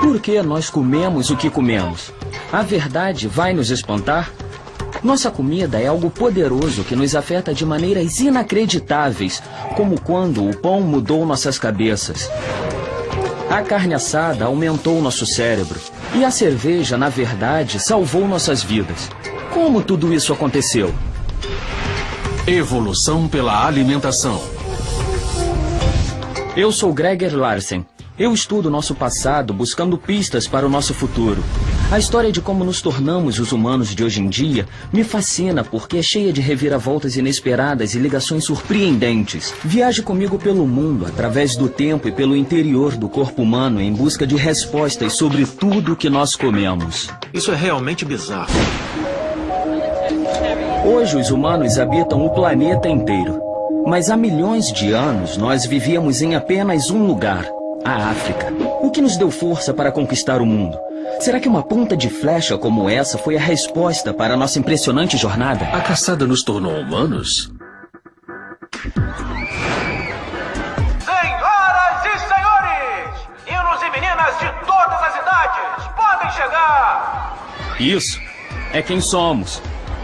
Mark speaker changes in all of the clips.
Speaker 1: Por que nós comemos o que comemos? A verdade vai nos espantar? Nossa comida é algo poderoso que nos afeta de maneiras inacreditáveis, como quando o pão mudou nossas cabeças. A carne assada aumentou nosso cérebro. E a cerveja, na verdade, salvou nossas vidas. Como tudo isso aconteceu?
Speaker 2: Evolução pela alimentação.
Speaker 1: Eu sou Greger Larsen. Eu estudo nosso passado buscando pistas para o nosso futuro. A história de como nos tornamos os humanos de hoje em dia me fascina porque é cheia de reviravoltas inesperadas e ligações surpreendentes. Viaje comigo pelo mundo, através do tempo e pelo interior do corpo humano em busca de respostas sobre tudo que nós comemos.
Speaker 2: Isso é realmente bizarro.
Speaker 1: Hoje os humanos habitam o planeta inteiro. Mas há milhões de anos nós vivíamos em apenas um lugar, a África. O que nos deu força para conquistar o mundo? Será que uma ponta de flecha como essa foi a resposta para a nossa impressionante jornada?
Speaker 2: A caçada nos tornou humanos?
Speaker 3: Senhoras e senhores, meninos e meninas de todas as idades, podem chegar!
Speaker 1: Isso é quem somos.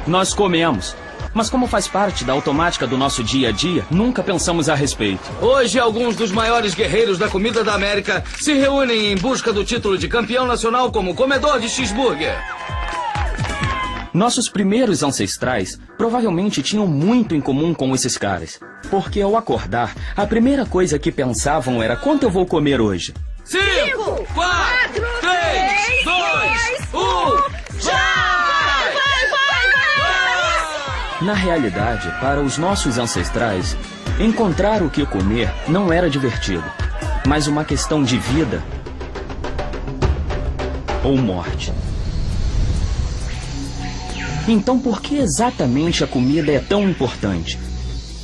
Speaker 1: Nós comemos. Mas como faz parte da automática do nosso dia a dia, nunca pensamos a respeito.
Speaker 4: Hoje, alguns dos maiores guerreiros da comida da América se reúnem em busca do título de campeão nacional como comedor de cheeseburger.
Speaker 1: Nossos primeiros ancestrais provavelmente tinham muito em comum com esses caras. Porque ao acordar, a primeira coisa que pensavam era quanto eu vou comer hoje.
Speaker 4: 5, 4, 3, 2, 1, já!
Speaker 1: Na realidade, para os nossos ancestrais, encontrar o que comer não era divertido, mas uma questão de vida ou morte. Então, por que exatamente a comida é tão importante?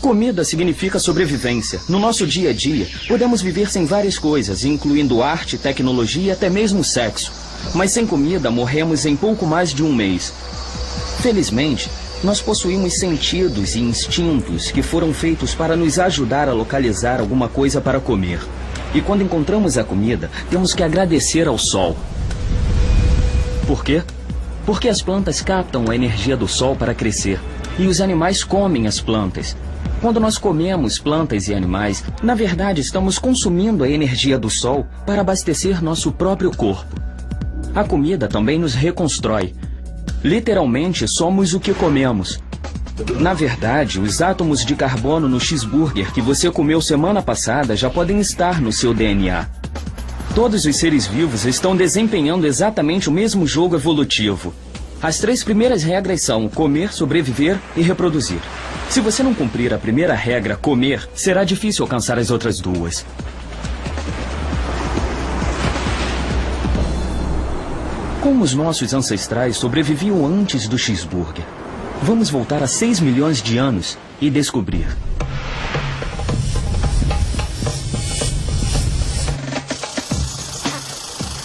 Speaker 1: Comida significa sobrevivência. No nosso dia a dia, podemos viver sem várias coisas, incluindo arte, tecnologia e até mesmo sexo. Mas sem comida, morremos em pouco mais de um mês. Felizmente, nós possuímos sentidos e instintos que foram feitos para nos ajudar a localizar alguma coisa para comer. E quando encontramos a comida, temos que agradecer ao sol. Por quê? Porque as plantas captam a energia do sol para crescer. E os animais comem as plantas. Quando nós comemos plantas e animais, na verdade estamos consumindo a energia do sol para abastecer nosso próprio corpo. A comida também nos reconstrói. Literalmente, somos o que comemos. Na verdade, os átomos de carbono no cheeseburger que você comeu semana passada já podem estar no seu DNA. Todos os seres vivos estão desempenhando exatamente o mesmo jogo evolutivo. As 3 primeiras regras são comer, sobreviver e reproduzir. Se você não cumprir a primeira regra, comer, será difícil alcançar as outras 2. Como os nossos ancestrais sobreviviam antes do cheeseburger? Vamos voltar a 6 milhões de anos e descobrir.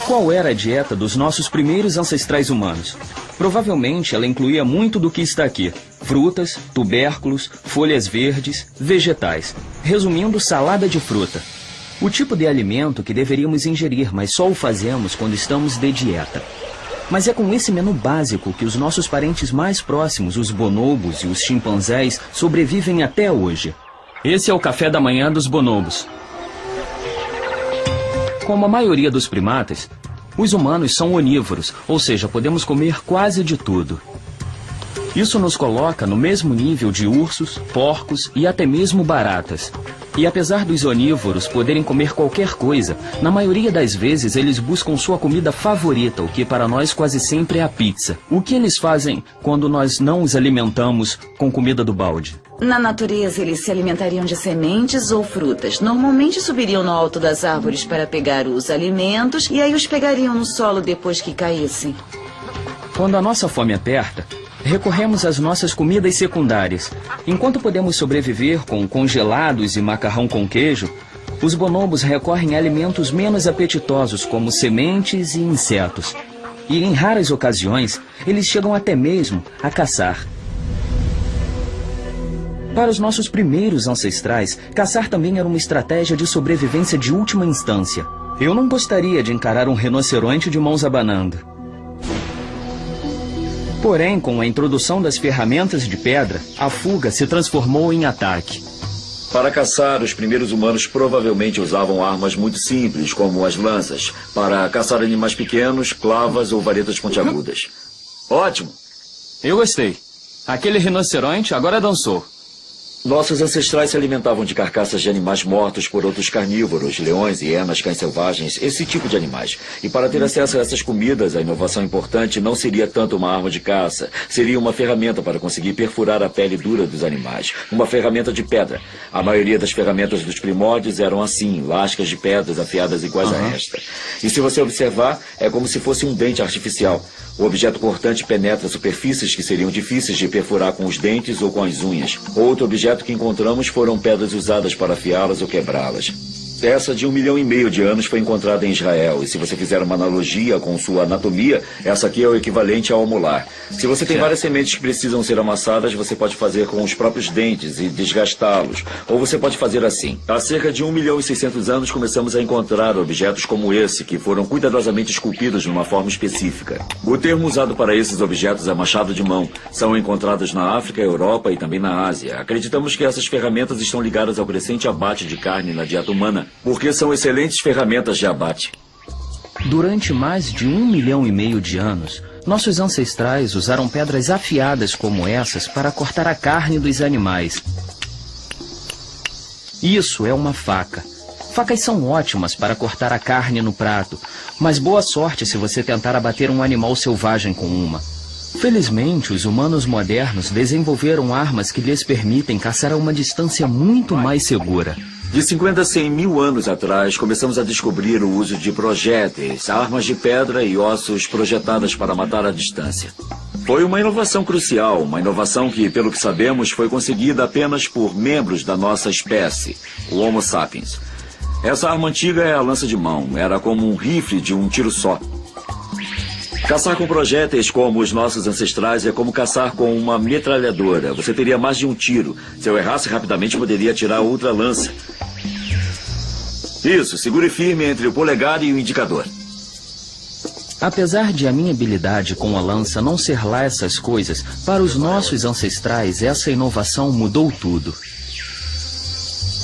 Speaker 1: Qual era a dieta dos nossos primeiros ancestrais humanos? Provavelmente ela incluía muito do que está aqui. Frutas, tubérculos, folhas verdes, vegetais. Resumindo, salada de fruta. O tipo de alimento que deveríamos ingerir, mas só o fazemos quando estamos de dieta. Mas é com esse menu básico que os nossos parentes mais próximos, os bonobos e os chimpanzés, sobrevivem até hoje. Esse é o café da manhã dos bonobos. Como a maioria dos primatas, os humanos são onívoros, ou seja, podemos comer quase de tudo. Isso nos coloca no mesmo nível de ursos, porcos e até mesmo baratas. E apesar dos onívoros poderem comer qualquer coisa, na maioria das vezes eles buscam sua comida favorita, o que para nós quase sempre é a pizza. O que eles fazem quando nós não os alimentamos com comida do balde?
Speaker 5: Na natureza, eles se alimentariam de sementes ou frutas. Normalmente subiriam no alto das árvores para pegar os alimentos e aí os pegariam no solo depois que caíssem.
Speaker 1: Quando a nossa fome aperta, recorremos às nossas comidas secundárias. Enquanto podemos sobreviver com congelados e macarrão com queijo, os bonobos recorrem a alimentos menos apetitosos, como sementes e insetos. E em raras ocasiões, eles chegam até mesmo a caçar. Para os nossos primeiros ancestrais, caçar também era uma estratégia de sobrevivência de última instância. Eu não gostaria de encarar um rinoceronte de mãos abanando. Porém, com a introdução das ferramentas de pedra, a fuga se transformou em ataque.
Speaker 6: Para caçar, os primeiros humanos provavelmente usavam armas muito simples, como as lanças. Para caçar animais pequenos, clavas ou varetas pontiagudas. Ótimo!
Speaker 1: Eu gostei. Aquele rinoceronte agora dançou.
Speaker 6: Nossos ancestrais se alimentavam de carcaças de animais mortos por outros carnívoros, leões, hienas, cães selvagens, esse tipo de animais. E para ter acesso a essas comidas, a inovação importante não seria tanto uma arma de caça, seria uma ferramenta para conseguir perfurar a pele dura dos animais. Uma ferramenta de pedra. A maioria das ferramentas dos primórdios eram assim, lascas de pedras afiadas iguais a esta. E se você observar, é como se fosse um dente artificial. O objeto cortante penetra superfícies que seriam difíceis de perfurar com os dentes ou com as unhas. Outro objeto que encontramos foram pedras usadas para afiá-las ou quebrá-las. Essa de 1,5 milhão de anos foi encontrada em Israel. E se você fizer uma analogia com sua anatomia, essa aqui é o equivalente ao molar. Se você tem várias sementes que precisam ser amassadas, você pode fazer com os próprios dentes e desgastá-los. Ou você pode fazer assim. Há cerca de 1.600.000 anos começamos a encontrar objetos como esse, que foram cuidadosamente esculpidos numa forma específica. O termo usado para esses objetos é machado de mão. São encontrados na África, Europa e também na Ásia. Acreditamos que essas ferramentas estão ligadas ao crescente abate de carne na dieta humana, porque são excelentes ferramentas de abate.
Speaker 1: Durante mais de 1,5 milhão de anos, nossos ancestrais usaram pedras afiadas como essas para cortar a carne dos animais. Isso é uma faca. Facas são ótimas para cortar a carne no prato, mas boa sorte se você tentar abater um animal selvagem com uma. Felizmente, os humanos modernos desenvolveram armas que lhes permitem caçar a uma distância muito mais segura.
Speaker 6: De 50 a 100 mil anos atrás, começamos a descobrir o uso de projéteis, armas de pedra e ossos projetadas para matar à distância. Foi uma inovação crucial, uma inovação que, pelo que sabemos, foi conseguida apenas por membros da nossa espécie, o Homo sapiens. Essa arma antiga é a lança de mão, era como um rifle de um tiro só. Caçar com projéteis como os nossos ancestrais é como caçar com uma metralhadora. Você teria mais de um tiro. Se eu errasse rapidamente, poderia atirar outra lança. Isso, segure firme entre o polegar e o indicador.
Speaker 1: Apesar de a minha habilidade com a lança não ser lá essas coisas, para os nossos ancestrais essa inovação mudou tudo.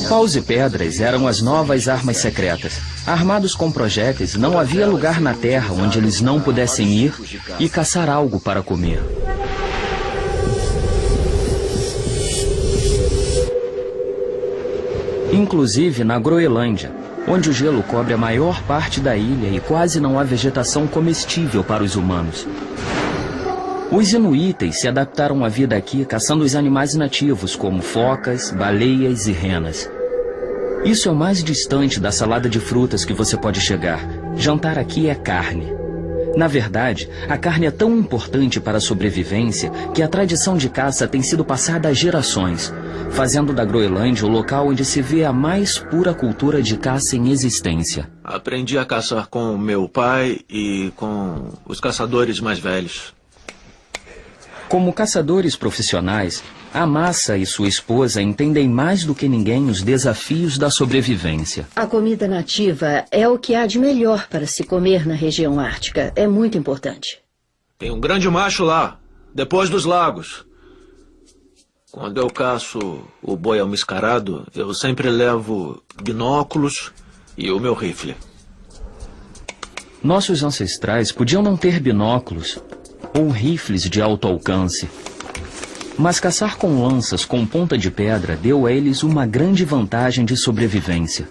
Speaker 1: Paus e pedras eram as novas armas secretas. Armados com projéteis, não havia lugar na terra onde eles não pudessem ir e caçar algo para comer. Inclusive na Groenlândia, onde o gelo cobre a maior parte da ilha e quase não há vegetação comestível para os humanos. Os inuitas se adaptaram à vida aqui caçando os animais nativos, como focas, baleias e renas. Isso é o mais distante da salada de frutas que você pode chegar. Jantar aqui é carne. Na verdade, a carne é tão importante para a sobrevivência que a tradição de caça tem sido passada há gerações, fazendo da Groenlândia o local onde se vê a mais pura cultura de caça em existência.
Speaker 2: Aprendi a caçar com meu pai e com os caçadores mais velhos.
Speaker 1: Como caçadores profissionais, a Massa e sua esposa entendem mais do que ninguém os desafios da sobrevivência.
Speaker 7: A comida nativa é o que há de melhor para se comer na região ártica. É muito importante.
Speaker 2: Tem um grande macho lá, depois dos lagos. Quando eu caço o boi almiscarado, eu sempre levo binóculos e o meu rifle.
Speaker 1: Nossos ancestrais podiam não ter binóculos ou rifles de alto alcance, mas caçar com lanças com ponta de pedra deu a eles uma grande vantagem de sobrevivência.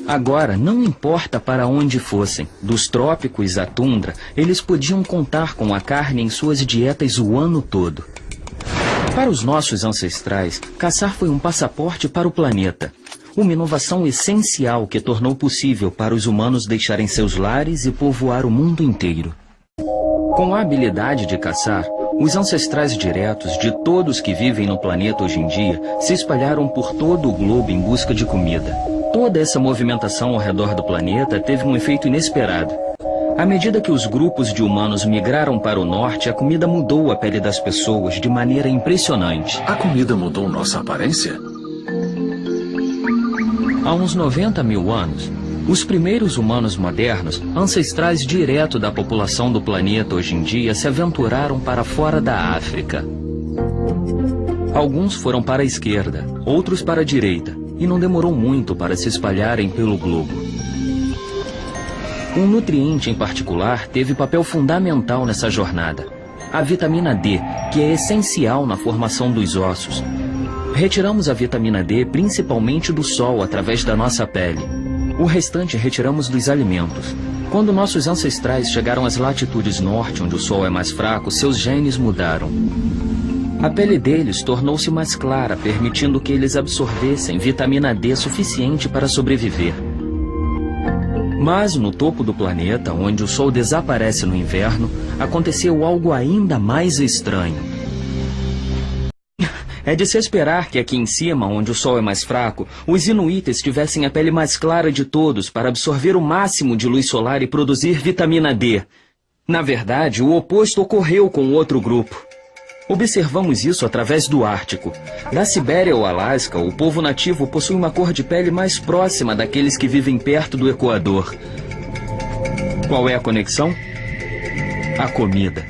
Speaker 1: Agora, não importa para onde fossem, dos trópicos à tundra, eles podiam contar com a carne em suas dietas o ano todo. Para os nossos ancestrais, caçar foi um passaporte para o planeta, uma inovação essencial que tornou possível para os humanos deixarem seus lares e povoar o mundo inteiro. Com a habilidade de caçar, os ancestrais diretos de todos que vivem no planeta hoje em dia se espalharam por todo o globo em busca de comida. Toda essa movimentação ao redor do planeta teve um efeito inesperado. À medida que os grupos de humanos migraram para o norte, a comida mudou a pele das pessoas de maneira impressionante.
Speaker 8: A comida mudou nossa aparência?
Speaker 1: Há uns 90 mil anos, os primeiros humanos modernos, ancestrais direto da população do planeta hoje em dia, se aventuraram para fora da África. Alguns foram para a esquerda, outros para a direita, e não demorou muito para se espalharem pelo globo. Um nutriente em particular teve papel fundamental nessa jornada: a vitamina D, que é essencial na formação dos ossos. Retiramos a vitamina D principalmente do sol através da nossa pele. O restante retiramos dos alimentos. Quando nossos ancestrais chegaram às latitudes norte, onde o sol é mais fraco, seus genes mudaram. A pele deles tornou-se mais clara, permitindo que eles absorvessem vitamina D suficiente para sobreviver. Mas no topo do planeta, onde o sol desaparece no inverno, aconteceu algo ainda mais estranho. É de se esperar que aqui em cima, onde o sol é mais fraco, os inuitas tivessem a pele mais clara de todos para absorver o máximo de luz solar e produzir vitamina D. Na verdade, o oposto ocorreu com outro grupo. Observamos isso através do Ártico. Da Sibéria ao Alasca, o povo nativo possui uma cor de pele mais próxima daqueles que vivem perto do Equador. Qual é a conexão? A comida.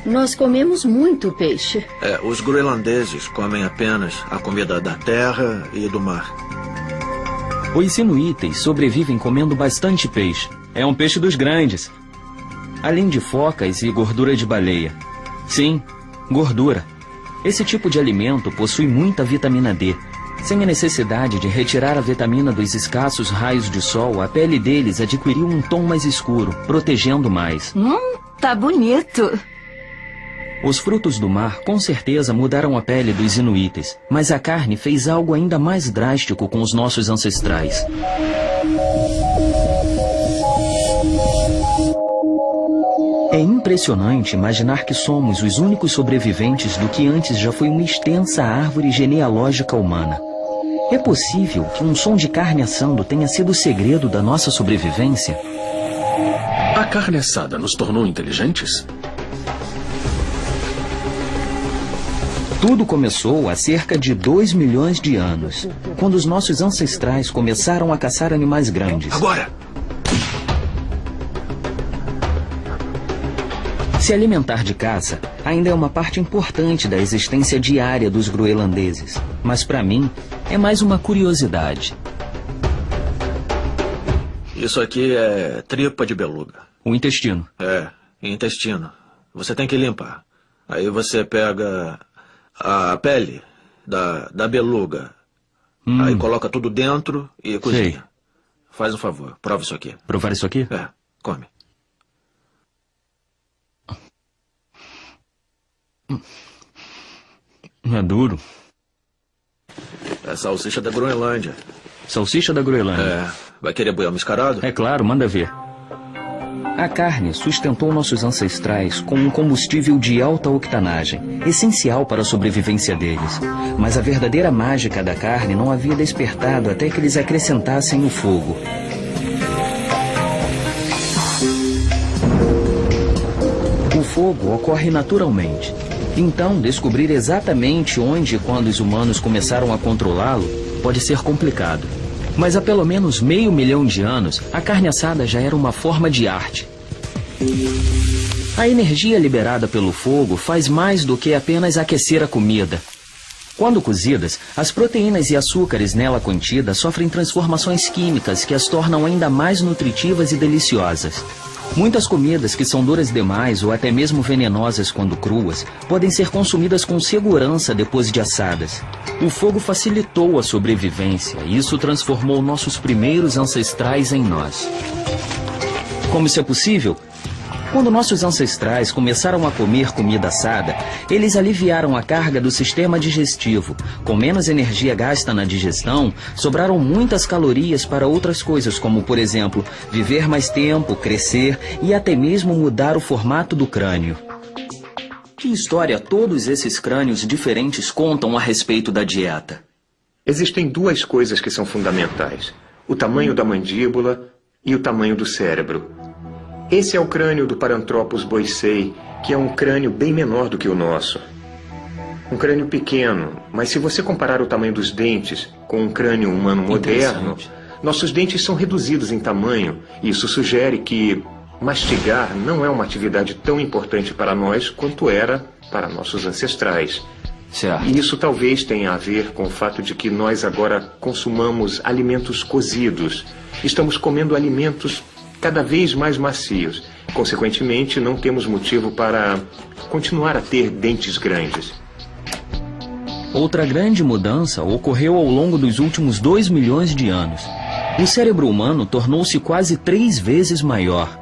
Speaker 7: Nós comemos muito peixe.
Speaker 2: Os groenlandeses comem apenas a comida da terra e do mar.
Speaker 1: Os inuitas sobrevivem comendo bastante peixe. É um peixe dos grandes. Além de focas e gordura de baleia. Sim, gordura. Esse tipo de alimento possui muita vitamina D. Sem a necessidade de retirar a vitamina dos escassos raios de sol, a pele deles adquiriu um tom mais escuro, protegendo mais.
Speaker 5: Tá bonito.
Speaker 1: Os frutos do mar com certeza mudaram a pele dos inuitas, mas a carne fez algo ainda mais drástico com os nossos ancestrais. É impressionante imaginar que somos os únicos sobreviventes do que antes já foi uma extensa árvore genealógica humana. É possível que um som de carne assando tenha sido o segredo da nossa sobrevivência?
Speaker 8: A carne assada nos tornou inteligentes?
Speaker 1: Tudo começou há cerca de 2 milhões de anos, quando os nossos ancestrais começaram a caçar animais grandes.
Speaker 8: Agora!
Speaker 1: Se alimentar de caça ainda é uma parte importante da existência diária dos groenlandeses, mas para mim é mais uma curiosidade.
Speaker 2: Isso aqui é tripa de beluga.
Speaker 1: O intestino.
Speaker 2: Intestino. Você tem que limpar. Aí você pega a pele da beluga. Aí coloca tudo dentro e cozinha.
Speaker 1: Sei.
Speaker 2: Faz um favor, prova isso aqui.
Speaker 1: Provar isso aqui?
Speaker 2: Come.
Speaker 1: É duro.
Speaker 2: É salsicha da Groenlândia.
Speaker 1: Salsicha da Groenlândia.
Speaker 2: Vai querer boi mascarado?
Speaker 1: É claro, manda ver. A carne sustentou nossos ancestrais com um combustível de alta octanagem, essencial para a sobrevivência deles. Mas a verdadeira mágica da carne não havia despertado até que eles acrescentassem o fogo. O fogo ocorre naturalmente. Então, descobrir exatamente onde e quando os humanos começaram a controlá-lo pode ser complicado. Mas há pelo menos 500 mil de anos, a carne assada já era uma forma de arte. A energia liberada pelo fogo faz mais do que apenas aquecer a comida. Quando cozidas, as proteínas e açúcares nela contidas sofrem transformações químicas que as tornam ainda mais nutritivas e deliciosas. Muitas comidas que são duras demais ou até mesmo venenosas quando cruas podem ser consumidas com segurança depois de assadas. O fogo facilitou a sobrevivência e isso transformou nossos primeiros ancestrais em nós. Como isso é possível? Quando nossos ancestrais começaram a comer comida assada, eles aliviaram a carga do sistema digestivo. Com menos energia gasta na digestão, sobraram muitas calorias para outras coisas, como, por exemplo, viver mais tempo, crescer e até mesmo mudar o formato do crânio. Que história todos esses crânios diferentes contam a respeito da dieta?
Speaker 9: Existem duas coisas que são fundamentais: o tamanho da mandíbula e o tamanho do cérebro. Esse é o crânio do Paranthropus boisei, que é um crânio bem menor do que o nosso. Um crânio pequeno, mas se você comparar o tamanho dos dentes com um crânio humano moderno, nossos dentes são reduzidos em tamanho. Isso sugere que mastigar não é uma atividade tão importante para nós quanto era para nossos ancestrais.
Speaker 1: Certo.
Speaker 9: E isso talvez tenha a ver com o fato de que nós agora consumamos alimentos cozidos. Estamos comendo alimentos cada vez mais macios. Consequentemente, não temos motivo para continuar a ter dentes grandes.
Speaker 1: Outra grande mudança ocorreu ao longo dos últimos 2 milhões de anos. O cérebro humano tornou-se quase 3 vezes maior.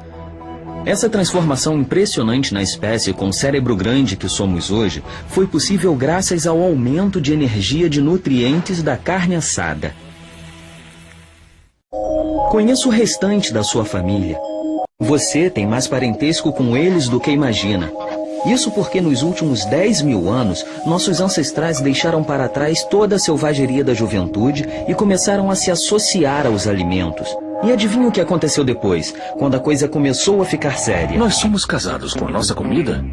Speaker 1: Essa transformação impressionante na espécie com o cérebro grande que somos hoje foi possível graças ao aumento de energia de nutrientes da carne assada. Conheça o restante da sua família. Você tem mais parentesco com eles do que imagina. Isso porque nos últimos 10 mil anos, nossos ancestrais deixaram para trás toda a selvageria da juventude e começaram a se associar aos alimentos. E adivinha o que aconteceu depois, quando a coisa começou a ficar séria?
Speaker 8: Nós somos casados com a nossa comida?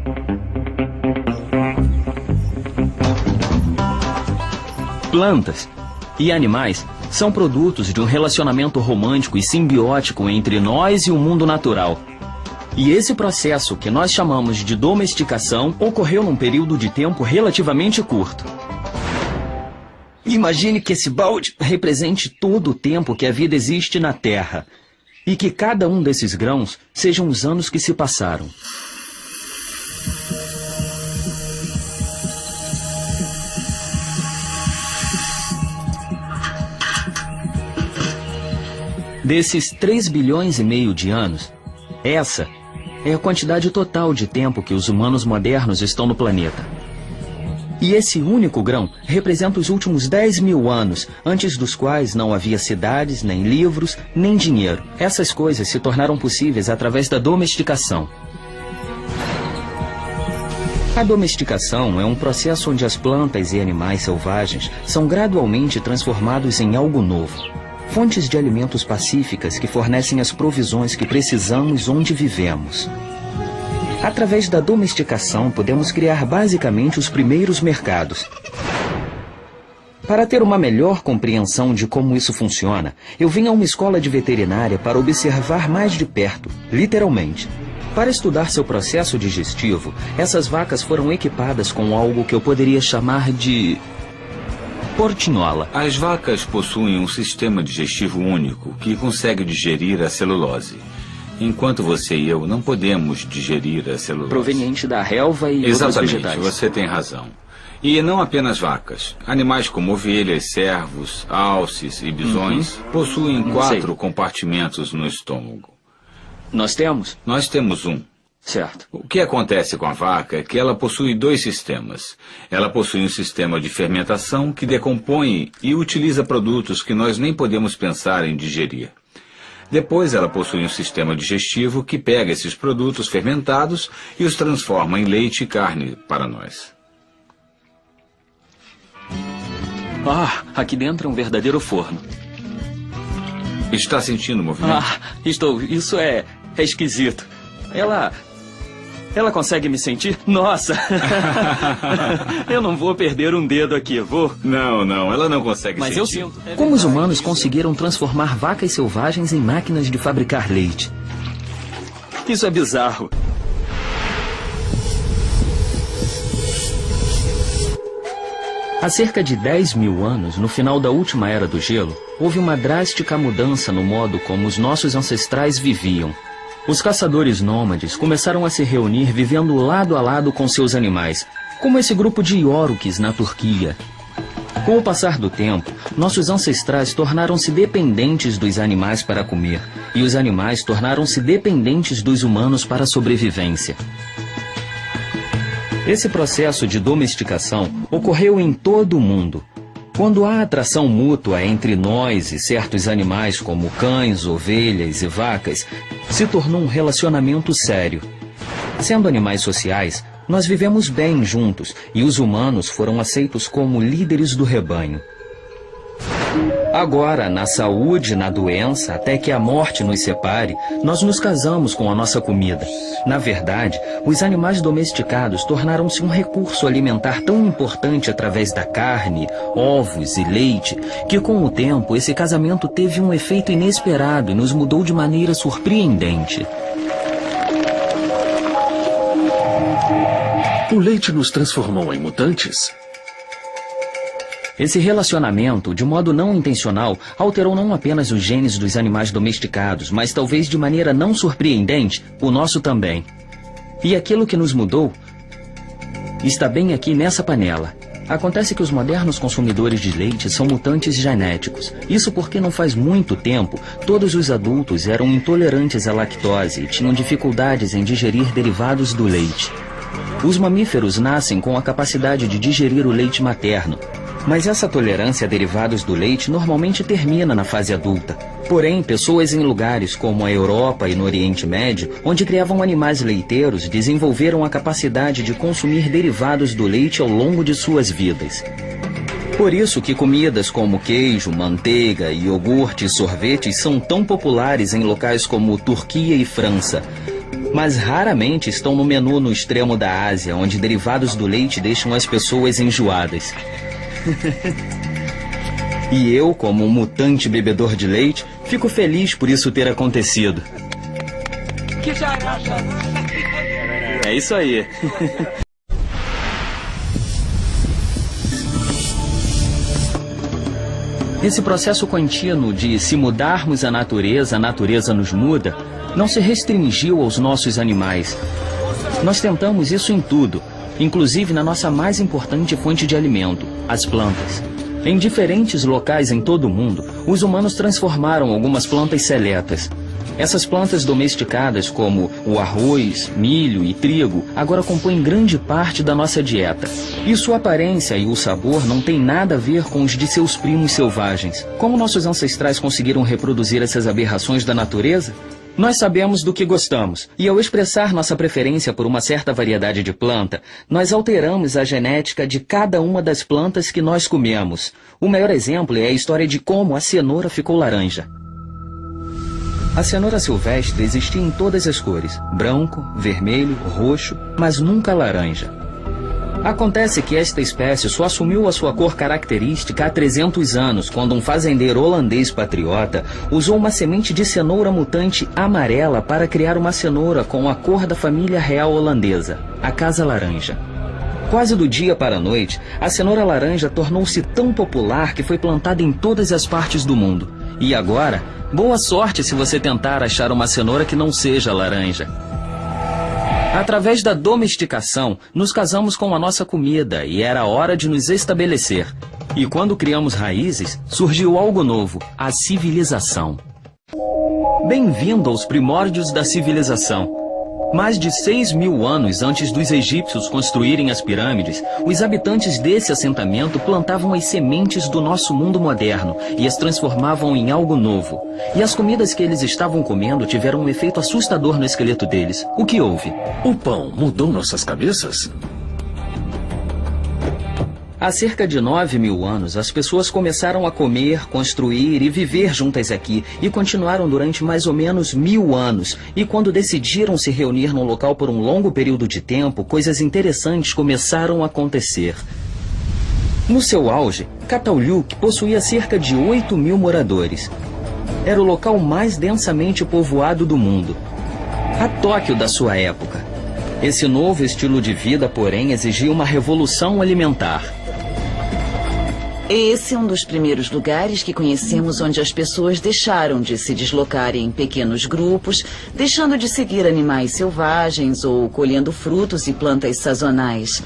Speaker 1: Plantas e animais são produtos de um relacionamento romântico e simbiótico entre nós e o mundo natural. E esse processo, que nós chamamos de domesticação, ocorreu num período de tempo relativamente curto. Imagine que esse balde represente todo o tempo que a vida existe na Terra, e que cada um desses grãos sejam os anos que se passaram. Desses 3 bilhões e meio de anos, essa é a quantidade total de tempo que os humanos modernos estão no planeta. E esse único grão representa os últimos 10 mil anos, antes dos quais não havia cidades, nem livros, nem dinheiro. Essas coisas se tornaram possíveis através da domesticação. A domesticação é um processo onde as plantas e animais selvagens são gradualmente transformados em algo novo. Fontes de alimentos pacíficas que fornecem as provisões que precisamos onde vivemos. Através da domesticação, podemos criar basicamente os primeiros mercados. Para ter uma melhor compreensão de como isso funciona, eu vim a uma escola de veterinária para observar mais de perto, literalmente. Para estudar seu processo digestivo, essas vacas foram equipadas com algo que eu poderia chamar de portinhola.
Speaker 10: As vacas possuem um sistema digestivo único que consegue digerir a celulose. Enquanto você e eu não podemos digerir a celulose.
Speaker 1: Proveniente da relva e outros vegetais.
Speaker 10: Exatamente, você tem razão. E não apenas vacas. Animais como ovelhas, cervos, alces e bisões possuem 4 compartimentos no estômago.
Speaker 1: Nós temos?
Speaker 10: Nós temos um.
Speaker 1: Certo.
Speaker 10: O que acontece com a vaca é que ela possui 2 sistemas. Ela possui um sistema de fermentação que decompõe e utiliza produtos que nós nem podemos pensar em digerir. Depois ela possui um sistema digestivo que pega esses produtos fermentados e os transforma em leite e carne para nós.
Speaker 1: Ah, aqui dentro é um verdadeiro forno.
Speaker 10: Está sentindo o movimento?
Speaker 1: Ah, estou. Isso é esquisito. Ela consegue me sentir? Nossa! Eu não vou perder um dedo aqui, vou?
Speaker 10: Não, ela não consegue
Speaker 1: sentir. Mas eu sinto.
Speaker 10: É
Speaker 1: Como os humanos conseguiram transformar vacas selvagens em máquinas de fabricar leite? Isso é bizarro. Há cerca de 10 mil anos, no final da última era do gelo, houve uma drástica mudança no modo como os nossos ancestrais viviam. Os caçadores nômades começaram a se reunir vivendo lado a lado com seus animais, como esse grupo de Iorques na Turquia. Com o passar do tempo, nossos ancestrais tornaram-se dependentes dos animais para comer, e os animais tornaram-se dependentes dos humanos para a sobrevivência. Esse processo de domesticação ocorreu em todo o mundo. Quando há atração mútua entre nós e certos animais como cães, ovelhas e vacas, se tornou um relacionamento sério. Sendo animais sociais, nós vivemos bem juntos e os humanos foram aceitos como líderes do rebanho. Agora, na saúde, na doença, até que a morte nos separe, nós nos casamos com a nossa comida. Na verdade, os animais domesticados tornaram-se um recurso alimentar tão importante através da carne, ovos e leite, que com o tempo esse casamento teve um efeito inesperado e nos mudou de maneira surpreendente.
Speaker 8: O leite nos transformou em mutantes?
Speaker 1: Esse relacionamento, de modo não intencional, alterou não apenas os genes dos animais domesticados, mas talvez de maneira não surpreendente, o nosso também. E aquilo que nos mudou está bem aqui nessa panela. Acontece que os modernos consumidores de leite são mutantes genéticos. Isso porque não faz muito tempo, todos os adultos eram intolerantes à lactose e tinham dificuldades em digerir derivados do leite. Os mamíferos nascem com a capacidade de digerir o leite materno. Mas essa tolerância a derivados do leite normalmente termina na fase adulta. Porém, pessoas em lugares como a Europa e no Oriente Médio, onde criavam animais leiteiros, desenvolveram a capacidade de consumir derivados do leite ao longo de suas vidas. Por isso que comidas como queijo, manteiga, iogurte e sorvetes são tão populares em locais como Turquia e França, mas raramente estão no menu no extremo da Ásia, onde derivados do leite deixam as pessoas enjoadas. E eu, como um mutante bebedor de leite, fico feliz por isso ter acontecido. É isso aí. Esse processo contínuo de se mudarmos a natureza nos muda, não se restringiu aos nossos animais. Nós tentamos isso em tudo, inclusive na nossa mais importante fonte de alimento, as plantas. Em diferentes locais em todo o mundo, os humanos transformaram algumas plantas seletas. Essas plantas domesticadas, como o arroz, milho e trigo, agora compõem grande parte da nossa dieta. E sua aparência e o sabor não têm nada a ver com os de seus primos selvagens. Como nossos ancestrais conseguiram reproduzir essas aberrações da natureza? Nós sabemos do que gostamos, e ao expressar nossa preferência por uma certa variedade de planta, nós alteramos a genética de cada uma das plantas que nós comemos. O maior exemplo é a história de como a cenoura ficou laranja. A cenoura silvestre existia em todas as cores, branco, vermelho, roxo, mas nunca laranja. Acontece que esta espécie só assumiu a sua cor característica há 300 anos, quando um fazendeiro holandês patriota usou uma semente de cenoura mutante amarela para criar uma cenoura com a cor da família real holandesa, a Casa Laranja. Quase do dia para a noite, a cenoura laranja tornou-se tão popular que foi plantada em todas as partes do mundo. E agora, boa sorte se você tentar achar uma cenoura que não seja laranja. Através da domesticação, nos casamos com a nossa comida e era hora de nos estabelecer. E quando criamos raízes, surgiu algo novo, a civilização. Bem-vindo aos primórdios da civilização. Mais de 6.000 anos antes dos egípcios construírem as pirâmides, os habitantes desse assentamento plantavam as sementes do nosso mundo moderno e as transformavam em algo novo. E as comidas que eles estavam comendo tiveram um efeito assustador no esqueleto deles. O que houve?
Speaker 8: O pão mudou nossas cabeças?
Speaker 1: Há cerca de 9.000 anos, as pessoas começaram a comer, construir e viver juntas aqui e continuaram durante mais ou menos 1.000 anos. E quando decidiram se reunir num local por um longo período de tempo, coisas interessantes começaram a acontecer. No seu auge, Cataluyuk possuía cerca de 8.000 moradores. Era o local mais densamente povoado do mundo. A Tóquio da sua época. Esse novo estilo de vida, porém, exigia uma revolução alimentar.
Speaker 5: Esse é um dos primeiros lugares que conhecemos onde as pessoas deixaram de se deslocar em pequenos grupos, deixando de seguir animais selvagens ou colhendo frutos e plantas sazonais.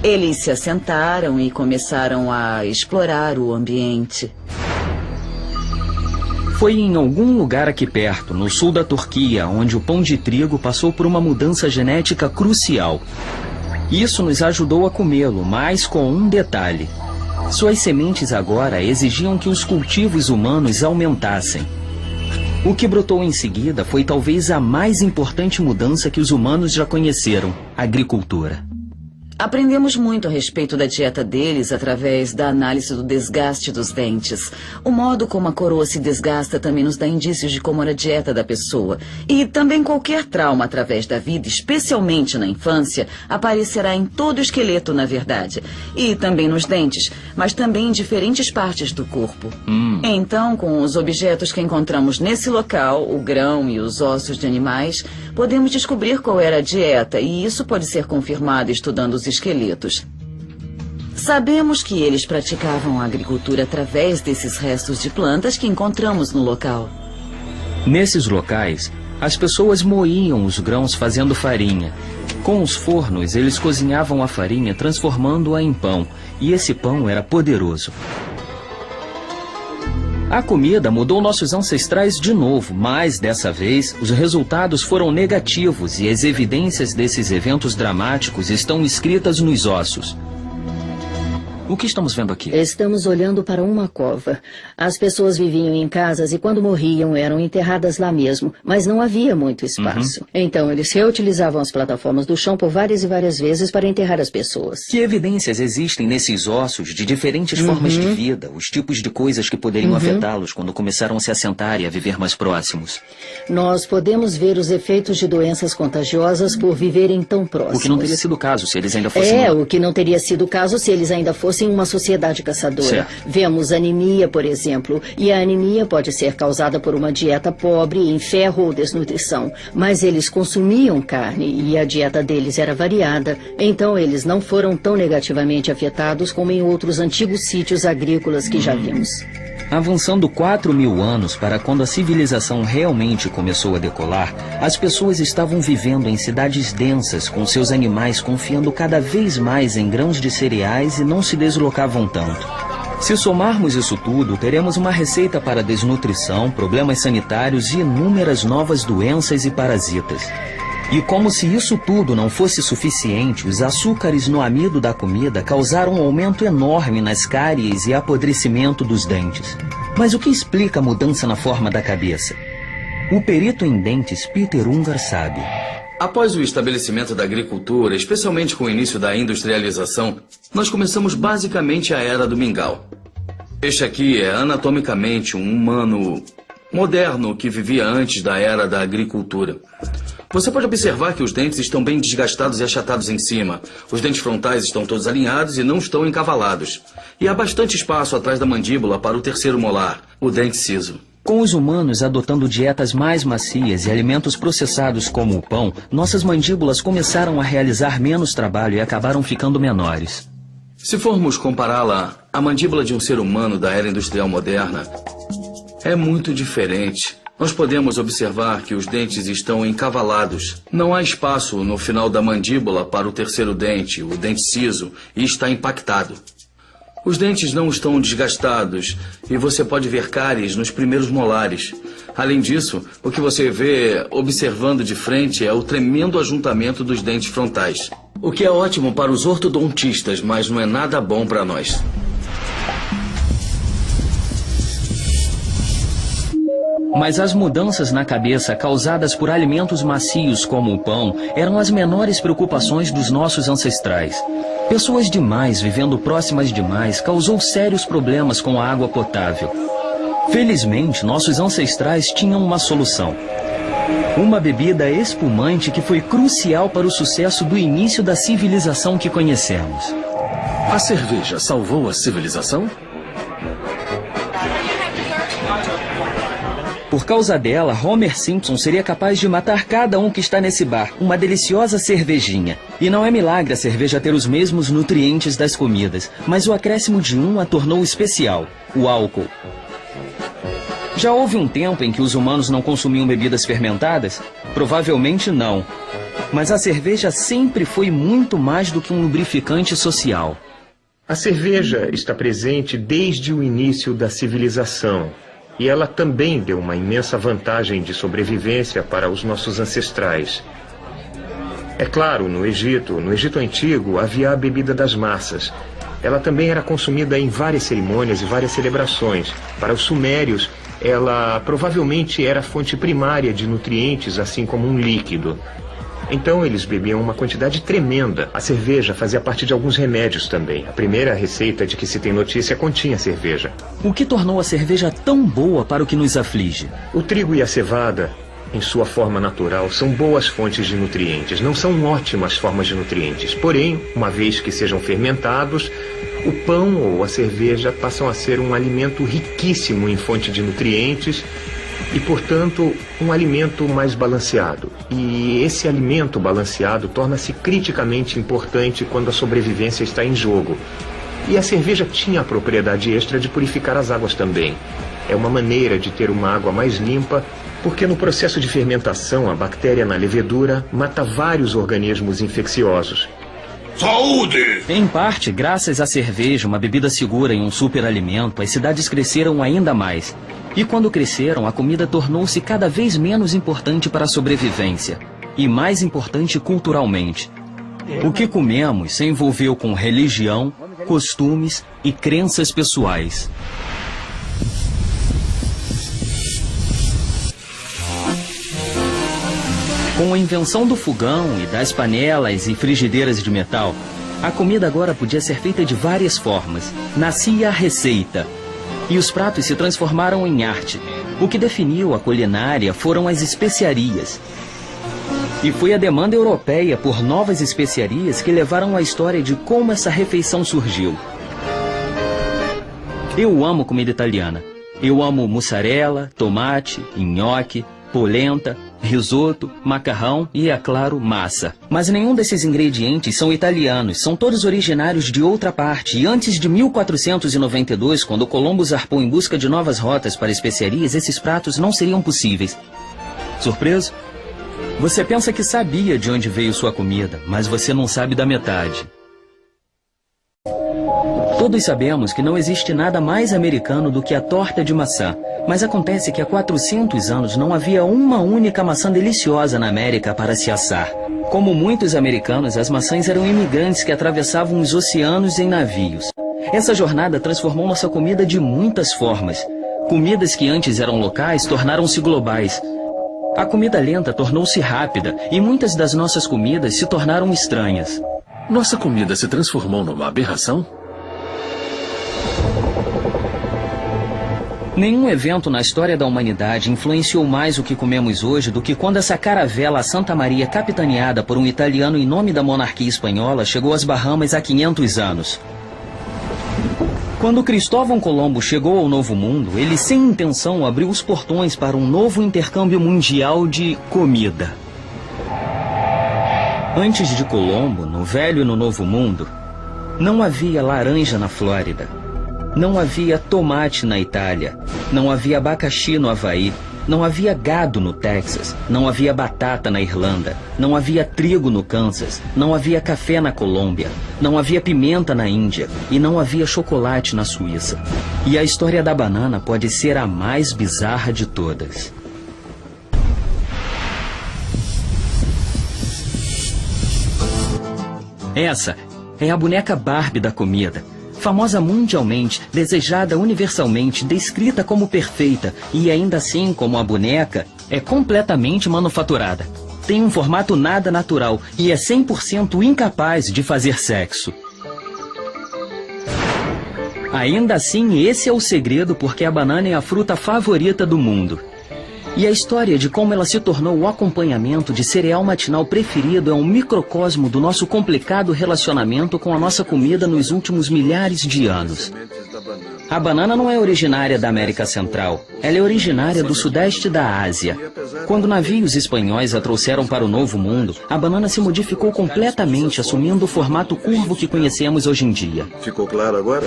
Speaker 5: Eles se assentaram e começaram a explorar o ambiente.
Speaker 1: Foi em algum lugar aqui perto, no sul da Turquia, onde o pão de trigo passou por uma mudança genética crucial. Isso nos ajudou a comê-lo, mas com um detalhe. Suas sementes agora exigiam que os cultivos humanos aumentassem. O que brotou em seguida foi talvez a mais importante mudança que os humanos já conheceram: a agricultura.
Speaker 5: Aprendemos muito a respeito da dieta deles através da análise do desgaste dos dentes. O modo como a coroa se desgasta também nos dá indícios de como era a dieta da pessoa. E também qualquer trauma através da vida, especialmente na infância, aparecerá em todo o esqueleto, na verdade. E também nos dentes, mas também em diferentes partes do corpo. Então, com os objetos que encontramos nesse local, o grão e os ossos de animais, podemos descobrir qual era a dieta, e isso pode ser confirmado estudando os esqueletos. Sabemos que eles praticavam a agricultura através desses restos de plantas que encontramos no local.
Speaker 1: Nesses locais, as pessoas moíam os grãos fazendo farinha. Com os fornos, eles cozinhavam a farinha transformando-a em pão, e esse pão era poderoso. A comida mudou nossos ancestrais de novo, mas, dessa vez, os resultados foram negativos e as evidências desses eventos dramáticos estão escritas nos ossos. O que estamos vendo aqui?
Speaker 7: Estamos olhando para uma cova. As pessoas viviam em casas e quando morriam eram enterradas lá mesmo, mas não havia muito espaço. Então eles reutilizavam as plataformas do chão por várias e várias vezes para enterrar as pessoas.
Speaker 1: Que evidências existem nesses ossos de diferentes formas de vida, os tipos de coisas que poderiam afetá-los quando começaram a se assentar e a viver mais próximos?
Speaker 7: Nós podemos ver os efeitos de doenças contagiosas por viverem tão próximos.
Speaker 1: O que não teria sido o caso se eles ainda fossem...
Speaker 7: o que não teria sido o caso se eles ainda fossem uma sociedade caçadora.
Speaker 1: Certo.
Speaker 7: Vemos anemia, por exemplo, e a anemia pode ser causada por uma dieta pobre em ferro ou desnutrição, mas eles consumiam carne e a dieta deles era variada, então eles não foram tão negativamente afetados como em outros antigos sítios agrícolas que já vimos.
Speaker 1: Avançando 4.000 anos para quando a civilização realmente começou a decolar, as pessoas estavam vivendo em cidades densas, com seus animais confiando cada vez mais em grãos de cereais e não se deslocavam tanto. Se somarmos isso tudo, teremos uma receita para desnutrição, problemas sanitários e inúmeras novas doenças e parasitas. E como se isso tudo não fosse suficiente, os açúcares no amido da comida causaram um aumento enorme nas cáries e apodrecimento dos dentes. Mas o que explica a mudança na forma da cabeça? O perito em dentes Peter Ungar sabe.
Speaker 4: Após o estabelecimento da agricultura, especialmente com o início da industrialização, nós começamos basicamente a Era do Mingau. Este aqui é anatomicamente um humano moderno que vivia antes da Era da Agricultura. Você pode observar que os dentes estão bem desgastados e achatados em cima. Os dentes frontais estão todos alinhados e não estão encavalados. E há bastante espaço atrás da mandíbula para o terceiro molar, o dente ciso.
Speaker 1: Com os humanos adotando dietas mais macias e alimentos processados como o pão, nossas mandíbulas começaram a realizar menos trabalho e acabaram ficando menores.
Speaker 4: Se formos compará-la à mandíbula de um ser humano da era industrial moderna, é muito diferente. Nós podemos observar que os dentes estão encavalados. Não há espaço no final da mandíbula para o terceiro dente, o dente ciso, e está impactado. Os dentes não estão desgastados e você pode ver cáries nos primeiros molares. Além disso, o que você vê observando de frente é o tremendo ajuntamento dos dentes frontais. O que é ótimo para os ortodontistas, mas não é nada bom para nós.
Speaker 1: Mas as mudanças na cabeça causadas por alimentos macios como o pão eram as menores preocupações dos nossos ancestrais. Pessoas demais vivendo próximas demais causou sérios problemas com a água potável. Felizmente, nossos ancestrais tinham uma solução. Uma bebida espumante que foi crucial para o sucesso do início da civilização que conhecemos.
Speaker 8: A cerveja salvou a civilização?
Speaker 1: Por causa dela, Homer Simpson seria capaz de matar cada um que está nesse bar, uma deliciosa cervejinha. E não é milagre a cerveja ter os mesmos nutrientes das comidas, mas o acréscimo de um a tornou especial, o álcool. Já houve um tempo em que os humanos não consumiam bebidas fermentadas? Provavelmente não. Mas a cerveja sempre foi muito mais do que um lubrificante social.
Speaker 9: A cerveja está presente desde o início da civilização. E ela também deu uma imensa vantagem de sobrevivência para os nossos ancestrais. É claro, no Egito Antigo, havia a bebida das massas. Ela também era consumida em várias cerimônias e várias celebrações. Para os sumérios, ela provavelmente era a fonte primária de nutrientes, assim como um líquido. Então eles bebiam uma quantidade tremenda. A cerveja fazia parte de alguns remédios também. A primeira receita de que se tem notícia continha cerveja.
Speaker 1: O que tornou a cerveja tão boa para o que nos aflige?
Speaker 9: O trigo e a cevada, em sua forma natural, são boas fontes de nutrientes. Não são ótimas formas de nutrientes. Porém, uma vez que sejam fermentados, o pão ou a cerveja passam a ser um alimento riquíssimo em fonte de nutrientes e, portanto, um alimento mais balanceado. E esse alimento balanceado torna-se criticamente importante quando a sobrevivência está em jogo. E a cerveja tinha a propriedade extra de purificar as águas também. É uma maneira de ter uma água mais limpa, porque no processo de fermentação, a bactéria na levedura mata vários organismos infecciosos.
Speaker 11: Saúde!
Speaker 1: Em parte, graças à cerveja, uma bebida segura e um superalimento, as cidades cresceram ainda mais. E quando cresceram, a comida tornou-se cada vez menos importante para a sobrevivência. E mais importante culturalmente. O que comemos se envolveu com religião, costumes e crenças pessoais. Com a invenção do fogão e das panelas e frigideiras de metal, a comida agora podia ser feita de várias formas. Nascia a receita. E os pratos se transformaram em arte. O que definiu a culinária foram as especiarias. E foi a demanda europeia por novas especiarias que levaram a história de como essa refeição surgiu. Eu amo comida italiana. Eu amo mussarela, tomate, nhoque, polenta, risoto, macarrão e, é claro, massa. Mas nenhum desses ingredientes são italianos, são todos originários de outra parte. E antes de 1492, quando Colombo zarpou em busca de novas rotas para especiarias, esses pratos não seriam possíveis. Surpreso? Você pensa que sabia de onde veio sua comida, mas você não sabe da metade. Todos sabemos que não existe nada mais americano do que a torta de maçã. Mas acontece que há 400 anos não havia uma única maçã deliciosa na América para se assar. Como muitos americanos, as maçãs eram imigrantes que atravessavam os oceanos em navios. Essa jornada transformou nossa comida de muitas formas. Comidas que antes eram locais tornaram-se globais. A comida lenta tornou-se rápida e muitas das nossas comidas se tornaram estranhas.
Speaker 8: Nossa comida se transformou numa aberração?
Speaker 1: Nenhum evento na história da humanidade influenciou mais o que comemos hoje do que quando essa caravela a Santa Maria, capitaneada por um italiano em nome da monarquia espanhola, chegou às Bahamas há 500 anos. Quando Cristóvão Colombo chegou ao Novo Mundo, ele sem intenção abriu os portões para um novo intercâmbio mundial de comida. Antes de Colombo, no Velho e no Novo Mundo, não havia laranja na Flórida. Não havia tomate na Itália, não havia abacaxi no Havaí, não havia gado no Texas, não havia batata na Irlanda, não havia trigo no Kansas, não havia café na Colômbia, não havia pimenta na Índia e não havia chocolate na Suíça. E a história da banana pode ser a mais bizarra de todas. Essa é a boneca Barbie da comida. Famosa mundialmente, desejada universalmente, descrita como perfeita e ainda assim, como a boneca, é completamente manufaturada. Tem um formato nada natural e é 100% incapaz de fazer sexo. Ainda assim, esse é o segredo porque a banana é a fruta favorita do mundo. E a história de como ela se tornou o acompanhamento de cereal matinal preferido é um microcosmo do nosso complicado relacionamento com a nossa comida nos últimos milhares de anos. A banana não é originária da América Central, ela é originária do sudeste da Ásia. Quando navios espanhóis a trouxeram para o Novo Mundo, a banana se modificou completamente, assumindo o formato curvo que conhecemos hoje em dia.
Speaker 11: Ficou claro agora?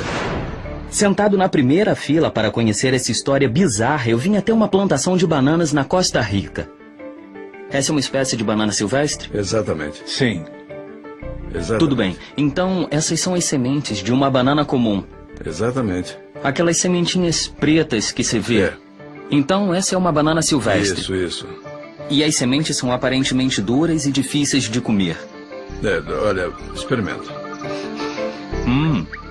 Speaker 1: Sentado na primeira fila para conhecer essa história bizarra, eu vim até uma plantação de bananas na Costa Rica. Essa é uma espécie de banana silvestre?
Speaker 11: Exatamente.
Speaker 8: Sim.
Speaker 11: Exatamente.
Speaker 1: Tudo bem. Então, essas são as sementes de uma banana comum.
Speaker 11: Exatamente.
Speaker 1: Aquelas sementinhas pretas que se vê.
Speaker 11: É.
Speaker 1: Então, essa é uma banana silvestre.
Speaker 11: Isso.
Speaker 1: E as sementes são aparentemente duras e difíceis de comer.
Speaker 11: Olha, experimenta.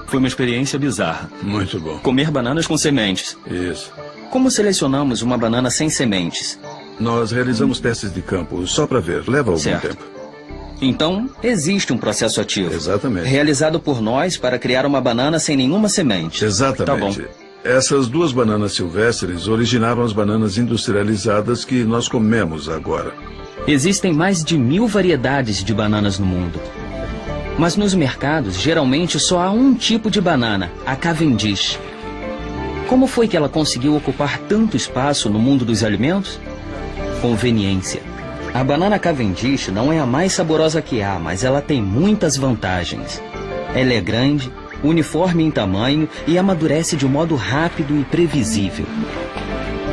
Speaker 1: Foi uma experiência bizarra.
Speaker 11: Muito bom.
Speaker 1: Comer bananas com sementes.
Speaker 11: Isso.
Speaker 1: Como selecionamos uma banana sem sementes?
Speaker 11: Nós realizamos testes de campo só para ver. Leva algum
Speaker 1: Certo.
Speaker 11: tempo.
Speaker 1: Então, existe um processo ativo.
Speaker 11: Exatamente.
Speaker 1: Realizado por nós para criar uma banana sem nenhuma semente.
Speaker 11: Exatamente.
Speaker 1: Tá bom.
Speaker 11: Essas duas bananas silvestres originaram as bananas industrializadas que nós comemos agora.
Speaker 1: Existem mais de 1000 variedades de bananas no mundo. Mas nos mercados, geralmente, só há um tipo de banana, a Cavendish. Como foi que ela conseguiu ocupar tanto espaço no mundo dos alimentos? Conveniência. A banana Cavendish não é a mais saborosa que há, mas ela tem muitas vantagens. Ela é grande, uniforme em tamanho e amadurece de um modo rápido e previsível.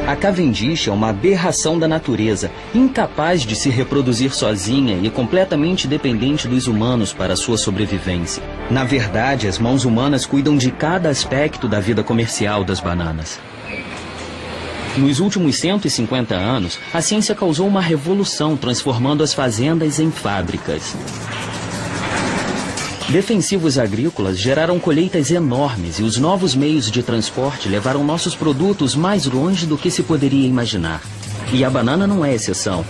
Speaker 1: A Cavendish é uma aberração da natureza, incapaz de se reproduzir sozinha e completamente dependente dos humanos para sua sobrevivência. Na verdade, as mãos humanas cuidam de cada aspecto da vida comercial das bananas. Nos últimos 150 anos, a ciência causou uma revolução, transformando as fazendas em fábricas. Defensivos agrícolas geraram colheitas enormes e os novos meios de transporte levaram nossos produtos mais longe do que se poderia imaginar. E a banana não é exceção.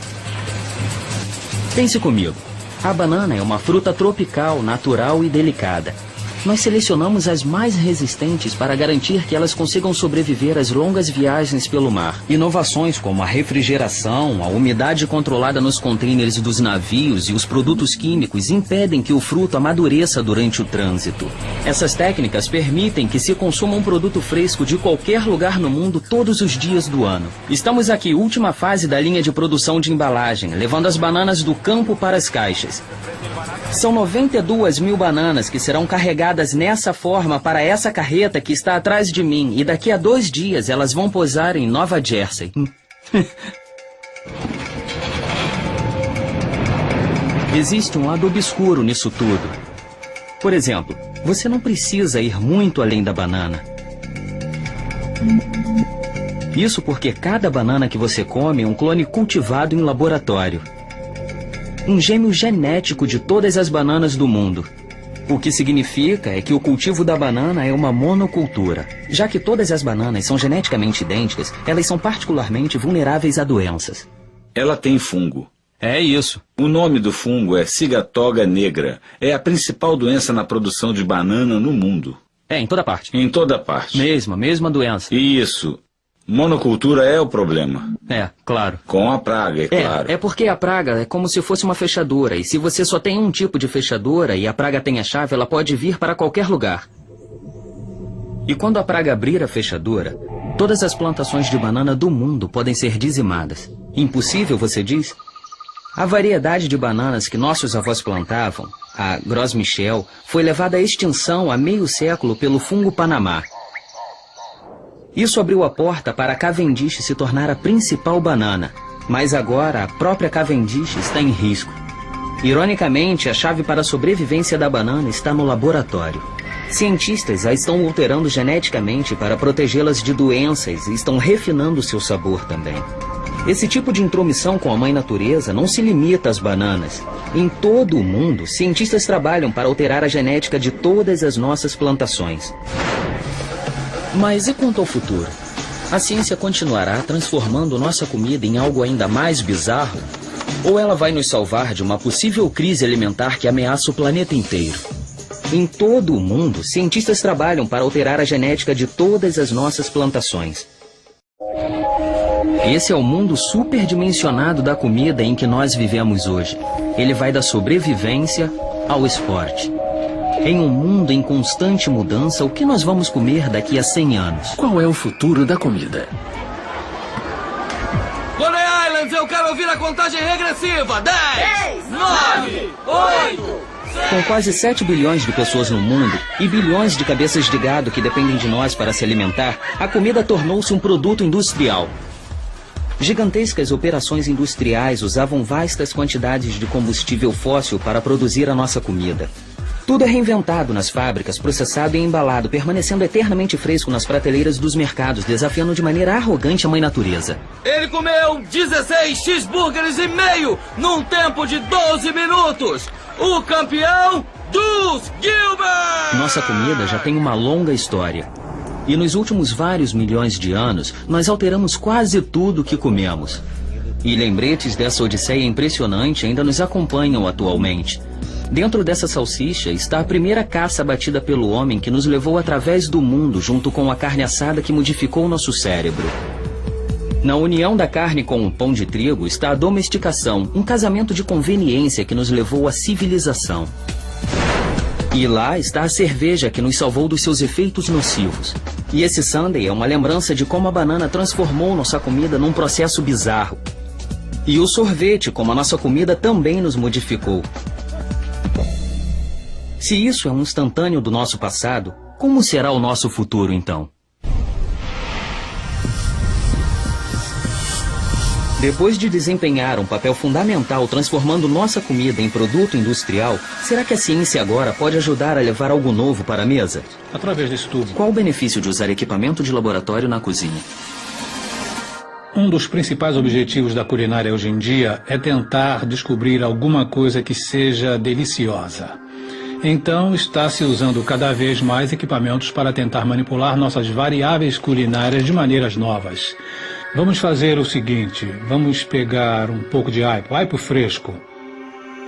Speaker 1: Pense comigo. A banana é uma fruta tropical, natural e delicada. Nós selecionamos as mais resistentes para garantir que elas consigam sobreviver às longas viagens pelo mar. Inovações como a refrigeração, a umidade controlada nos contêineres dos navios e os produtos químicos impedem que o fruto amadureça durante o trânsito. Essas técnicas permitem que se consuma um produto fresco de qualquer lugar no mundo todos os dias do ano. Estamos aqui, última fase da linha de produção de embalagem, levando as bananas do campo para as caixas. São 92.000 bananas que serão carregadas nessa forma para essa carreta que está atrás de mim. E daqui a 2 dias elas vão pousar em Nova Jersey. Existe um lado obscuro nisso tudo. Por exemplo, você não precisa ir muito além da banana. Isso porque cada banana que você come é um clone cultivado em laboratório. Um gêmeo genético de todas as bananas do mundo. O que significa é que o cultivo da banana é uma monocultura. Já que todas as bananas são geneticamente idênticas, elas são particularmente vulneráveis a doenças.
Speaker 10: Ela tem fungo.
Speaker 1: É isso.
Speaker 10: O nome do fungo é Sigatoga negra. É a principal doença na produção de banana no mundo.
Speaker 1: É, em toda parte.
Speaker 10: Em toda parte.
Speaker 1: Mesma doença.
Speaker 10: Isso. Monocultura é o problema.
Speaker 1: É, claro.
Speaker 10: Com a praga, é claro.
Speaker 1: É porque a praga é como se fosse uma fechadura. E se você só tem um tipo de fechadura e a praga tem a chave, ela pode vir para qualquer lugar. E quando a praga abrir a fechadura, todas as plantações de banana do mundo podem ser dizimadas. Impossível, você diz? A variedade de bananas que nossos avós plantavam, a Gros Michel, foi levada à extinção há meio século pelo fungo Panamá. Isso abriu a porta para a Cavendish se tornar a principal banana. Mas agora a própria Cavendish está em risco. Ironicamente, a chave para a sobrevivência da banana está no laboratório. Cientistas a estão alterando geneticamente para protegê-las de doenças e estão refinando seu sabor também. Esse tipo de intromissão com a mãe natureza não se limita às bananas. Em todo o mundo, cientistas trabalham para alterar a genética de todas as nossas plantações. Mas e quanto ao futuro? A ciência continuará transformando nossa comida em algo ainda mais bizarro? Ou ela vai nos salvar de uma possível crise alimentar que ameaça o planeta inteiro? Em todo o mundo, cientistas trabalham para alterar a genética de todas as nossas plantações. Esse é o mundo superdimensionado da comida em que nós vivemos hoje. Ele vai da sobrevivência ao esporte. Em um mundo em constante mudança, o que nós vamos comer daqui a 100 anos?
Speaker 8: Qual é o futuro da comida?
Speaker 12: Coney Island, eu quero ouvir a contagem regressiva. 10, 9, 8...
Speaker 1: Com quase 7 bilhões de pessoas no mundo e bilhões de cabeças de gado que dependem de nós para se alimentar, a comida tornou-se um produto industrial. Gigantescas operações industriais usavam vastas quantidades de combustível fóssil para produzir a nossa comida. Tudo é reinventado nas fábricas, processado e embalado, permanecendo eternamente fresco nas prateleiras dos mercados, desafiando de maneira arrogante a mãe natureza.
Speaker 12: Ele comeu 16 cheeseburgers e meio num tempo de 12 minutos. O campeão dos Gilbert!
Speaker 1: Nossa comida já tem uma longa história. E nos últimos vários milhões de anos, nós alteramos quase tudo o que comemos. E lembretes dessa odisseia impressionante ainda nos acompanham atualmente. Dentro dessa salsicha está a primeira caça batida pelo homem que nos levou através do mundo junto com a carne assada que modificou nosso cérebro. Na união da carne com o pão de trigo está a domesticação, um casamento de conveniência que nos levou à civilização. E lá está a cerveja que nos salvou dos seus efeitos nocivos. E esse sundae é uma lembrança de como a banana transformou nossa comida num processo bizarro. E o sorvete, como a nossa comida, também nos modificou. Se isso é um instantâneo do nosso passado, como será o nosso futuro então? Depois de desempenhar um papel fundamental transformando nossa comida em produto industrial, será que a ciência agora pode ajudar a levar algo novo para a mesa?
Speaker 13: Através desse tubo.
Speaker 1: Qual o benefício de usar equipamento de laboratório na cozinha?
Speaker 13: Um dos principais objetivos da culinária hoje em dia é tentar descobrir alguma coisa que seja deliciosa. Então, está se usando cada vez mais equipamentos para tentar manipular nossas variáveis culinárias de maneiras novas. Vamos fazer o seguinte, vamos pegar um pouco de aipo fresco,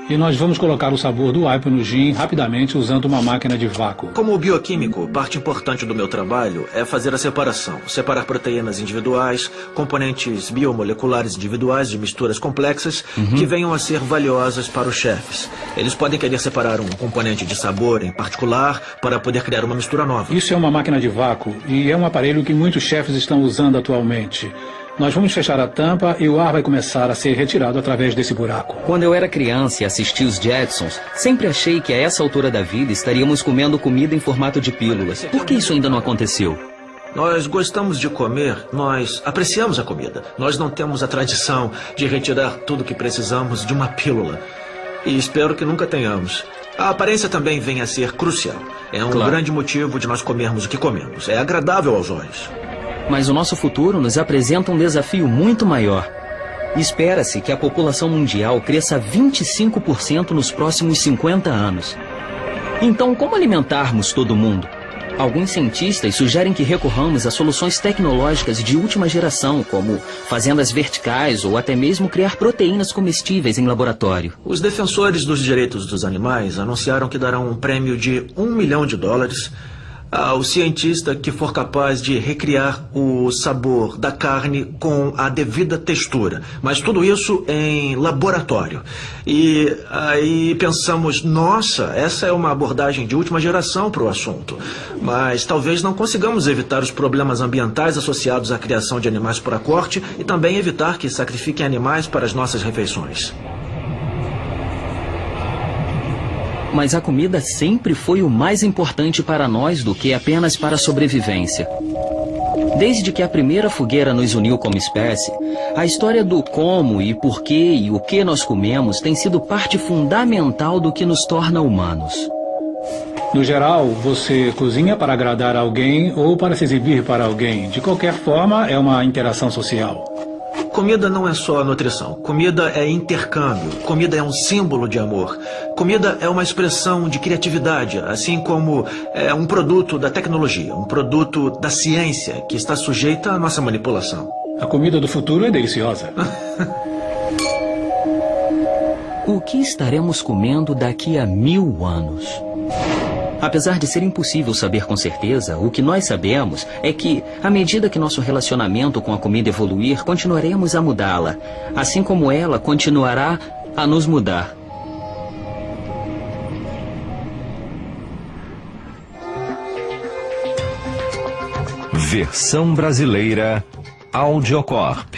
Speaker 13: e nós vamos colocar o sabor do aipo no gin rapidamente usando uma máquina de vácuo.
Speaker 2: Como bioquímico, parte importante do meu trabalho é fazer a separação. Separar proteínas individuais, componentes biomoleculares individuais de misturas complexas que venham a ser valiosas para os chefes. Eles podem querer separar um componente de sabor em particular para poder criar uma mistura nova.
Speaker 13: Isso é uma máquina de vácuo e é um aparelho que muitos chefes estão usando atualmente. Nós vamos fechar a tampa e o ar vai começar a ser retirado através desse buraco.
Speaker 1: Quando eu era criança e assisti os Jetsons, sempre achei que a essa altura da vida estaríamos comendo comida em formato de pílulas. Por que isso ainda não aconteceu?
Speaker 2: Nós gostamos de comer, nós apreciamos a comida. Nós não temos a tradição de retirar tudo o que precisamos de uma pílula. E espero que nunca tenhamos. A aparência também vem a ser crucial. É um grande motivo de nós comermos o que comemos. É agradável aos olhos.
Speaker 1: Mas o nosso futuro nos apresenta um desafio muito maior. Espera-se que a população mundial cresça 25% nos próximos 50 anos. Então, como alimentarmos todo mundo? Alguns cientistas sugerem que recorramos a soluções tecnológicas de última geração, como fazendas verticais ou até mesmo criar proteínas comestíveis em laboratório.
Speaker 2: Os defensores dos direitos dos animais anunciaram que darão um prêmio de $1 milhão ao cientista que for capaz de recriar o sabor da carne com a devida textura. Mas tudo isso em laboratório. E aí pensamos, nossa, essa é uma abordagem de última geração para o assunto. Mas talvez não consigamos evitar os problemas ambientais associados à criação de animais para corte e também evitar que sacrifiquem animais para as nossas refeições.
Speaker 1: Mas a comida sempre foi o mais importante para nós do que apenas para a sobrevivência. Desde que a primeira fogueira nos uniu como espécie, a história do como e porquê e o que nós comemos tem sido parte fundamental do que nos torna humanos.
Speaker 13: No geral, você cozinha para agradar alguém ou para se exibir para alguém. De qualquer forma, é uma interação social.
Speaker 2: Comida não é só nutrição. Comida é intercâmbio. Comida é um símbolo de amor. Comida é uma expressão de criatividade, assim como é um produto da tecnologia, um produto da ciência que está sujeita à nossa manipulação.
Speaker 13: A comida do futuro é deliciosa.
Speaker 1: O que estaremos comendo daqui a 1000 anos? Apesar de ser impossível saber com certeza, o que nós sabemos é que, à medida que nosso relacionamento com a comida evoluir, continuaremos a mudá-la, assim como ela continuará a nos mudar.
Speaker 14: Versão brasileira Audiocorp.